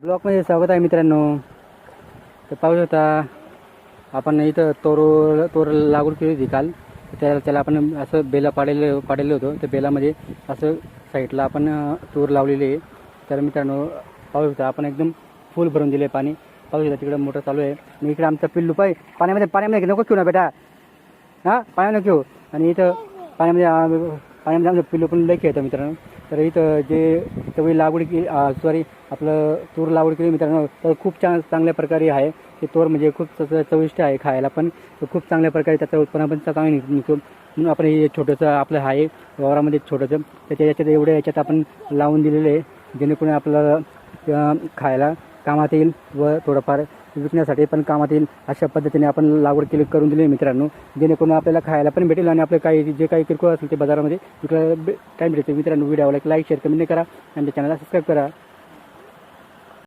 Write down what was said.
ब्लॉकमध्ये स्वागत आहे मित्रांनो. तर पाहू शकता आपण इथं तोर लागवड केली होती काल. त्याला आपण असं बेला पाडलेलं होतं. त्या बेलामध्ये असं साईडला आपण तूर लावलेली आहे. तर मित्रांनो पाहू शकता आपण एकदम फुल भरून दिले पाणी. पाहू शकता तिकडं मोटर चालू आहे आणि इकडे आमचा पिल्लू पाय पाण्यामध्ये नको घेऊ ना बेटा, हां पाण्यामध्ये घेऊ. आणि इथं पाण्यामध्ये आमचं पिल्लू पण लई खेळतं मित्रांनो. तर इथं जे तवळी लागवड केली सॉरी आपलं तूर लागवड केली मित्रांनो, तर खूप चांगल्या प्रकारे आहे. ते तूर म्हणजे खूप चविष्ट आहे खायला पण. खूप चांगल्या प्रकारे त्याचं उत्पन्न पण चांगलं निघतो. म्हणून आपण हे छोटंसं आपलं आहे वावरामध्ये छोटंसं त्याच्या याच्यात आपण लावून दिलेलं आहे, जेणेकरून आपल्याला खायला कामात येईल व थोडंफार विकण्यासाठी पण कामात येईल. अशा पद्धतीने आपण लागवड करून दिली मित्रांनो, जेणेकरून आपल्याला खायला पण भेटेल आणि आपलं काही जे काही किरकोळ असेल ते बाजारामध्ये विकायला काय भेटते मित्रांनो. व्हिडिओला लाईक शेअर कमेंट करा आणि चॅनलला सबस्क्राईब करा.